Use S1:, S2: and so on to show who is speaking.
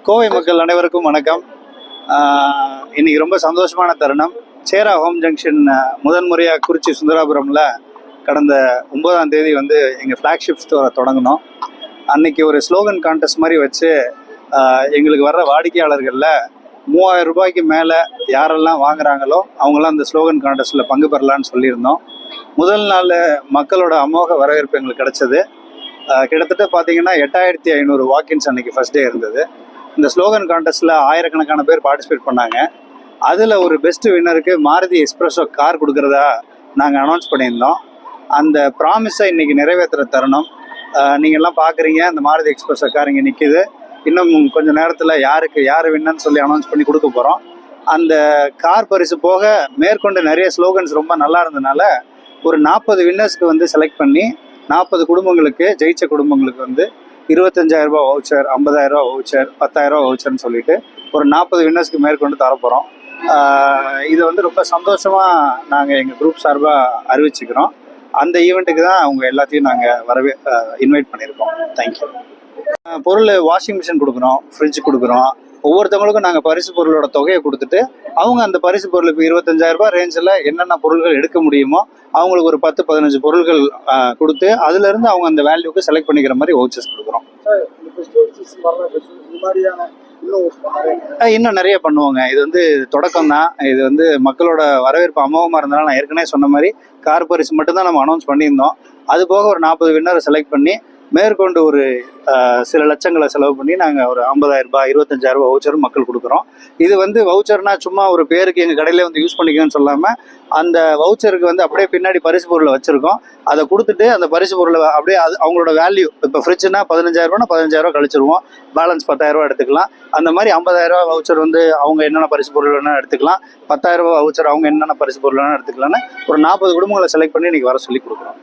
S1: கோவை மக்கள் அனைவருக்கும் வணக்கம். இன்னைக்கு ரொம்ப சந்தோஷமான தருணம். சேரா ஹோம் ஜங்ஷன் முதன்முறையாக குறிச்சி சுந்தராபுரமில் கடந்த 9ஆம் தேதி வந்து எங்கள் ஃப்ளாக்ஷிப் ஸ்டோரை தொடங்கினோம். அன்னைக்கு ஒரு ஸ்லோகன் கான்டெஸ்ட் மாதிரி வச்சு எங்களுக்கு வர்ற வாடிக்கையாளர்களில் 3000 ரூபாய்க்கு மேலே யாரெல்லாம் வாங்குறாங்களோ அவங்களாம் அந்த ஸ்லோகன் கான்டெஸ்ட்டில் பங்கு பெறலான்னு சொல்லியிருந்தோம். முதல் நாள் மக்களோட அமோக வரவேற்பு எங்களுக்கு கிடைச்சது. கிட்டத்தட்ட பார்த்தீங்கன்னா 8500 வாக்கின்ஸ் அன்னைக்கு ஃபர்ஸ்ட் டே இருந்தது. இந்த ஸ்லோகன் கான்டெஸ்ட்டில் ஆயிரக்கணக்கான பேர் பார்ட்டிசிபேட் பண்ணாங்க. அதில் ஒரு பெஸ்ட் வின்னருக்கு மாருதி எக்ஸ்பிரஸோ கார் கொடுக்குறதா நாங்கள் அனௌன்ஸ் பண்ணியிருந்தோம். அந்த ப்ராமிஸை இன்றைக்கி நிறைவேற்றுற தருணம். நீங்கள்லாம் பார்க்குறீங்க, அந்த மாருதி எக்ஸ்பிரஸோ கார் இங்கே நிற்கிது. இன்னும் கொஞ்சம் நேரத்தில் யார் வின்னன்னு சொல்லி அனௌன்ஸ் பண்ணி கொடுக்க போகிறோம். அந்த கார் பரிசு போக மேற்கொண்டு நிறைய ஸ்லோகன்ஸ் ரொம்ப நல்லா இருந்ததுனால ஒரு 40 வின்னர்ஸ்க்கு வந்து செலக்ட் பண்ணி 40 குடும்பங்களுக்கு, ஜெயிச்ச குடும்பங்களுக்கு வந்து 25,000 ரூபா வவுச்சர், 50,000 ரூபா வவுச்சர், 10,000 ரூபா வவுச்சர்னு சொல்லிட்டு ஒரு 40 வின்னர்ஸ்க்கு மேற்கொண்டு தரப்போகிறோம். இது வந்து ரொம்ப சந்தோஷமாக நாங்கள் எங்கள் குரூப் சார்பாக அறிவிச்சுக்கிறோம். அந்த ஈவெண்ட்டுக்கு தான் அவங்க எல்லாத்தையும் நாங்கள் இன்வைட் பண்ணியிருக்கோம். தேங்க்யூ. பொருள் வாஷிங் மிஷின் கொடுக்குறோம், ஃப்ரிட்ஜ் கொடுக்குறோம். ஒவ்வொருத்தவங்களுக்கும் நாங்கள் பரிசு பொருளோட தொகையை கொடுத்துட்டு அவங்க அந்த பரிசு பொருள் இப்போ 25,000 ரூபாய் ரேஞ்சில் என்னென்ன பொருட்கள் எடுக்க முடியுமோ அவங்களுக்கு ஒரு 10-15 பொருட்கள் கொடுத்து அதுலேருந்து அவங்க அந்த வேல்யூக்கு செலக்ட் பண்ணிக்கிற மாதிரி வவுச்சர்ஸ் கொடுக்குறோம். இன்னும் நிறைய பண்ணுவோங்க. இது வந்து தொடக்கம் தான். இது வந்து மக்களோட வரவேற்பு அமோகமாக இருந்தனால நான் ஏற்கனவே சொன்ன மாதிரி கார் பரிசு மட்டும்தான் நம்ம அனௌன்ஸ் பண்ணியிருந்தோம். அது போக ஒரு 40 வின்னரை செலக்ட் பண்ணி மேற்கொண்டு ஒரு சில லட்சங்களை செலவு பண்ணி நாங்கள் ஒரு 50,000 ரூபாய், 25,000 ரூபாய் வவுச்சரும் மக்கள் கொடுக்குறோம். இது வந்து வவுச்சர்னா சும்மா ஒரு பேருக்கு எங்கள் கடையிலே வந்து யூஸ் பண்ணிக்கணும்னு சொல்லாமல் அந்த வவுச்சருக்கு வந்து அப்படியே பின்னாடி பரிசு பொருளை வச்சுருக்கோம். அதை கொடுத்துட்டு அந்த பரிசு பொருளை அப்படியே அவங்களோட வேல்யூ, இப்போ ஃப்ரிட்ஜுனா 15,000 ரூபானா 15,000 ரூபா கழிச்சிருவோம். பேலன்ஸ் 10,000 ரூபா எடுத்துக்கலாம். அந்த மாதிரி 50,000 ரூபா வவுச்சர் வந்து அவங்க என்னென்ன பரிசு பொருள் வேணால் எடுத்துக்கலாம். 10,000 ரூபா வவுச்சர் அவங்க என்னென்ன பரிசு பொருள் வேணால் எடுத்துக்கலாம்னு ஒரு 40 குடும்பங்களை செலக்ட் பண்ணி இன்றைக்கி வர சொல்லி கொடுக்குறோம்.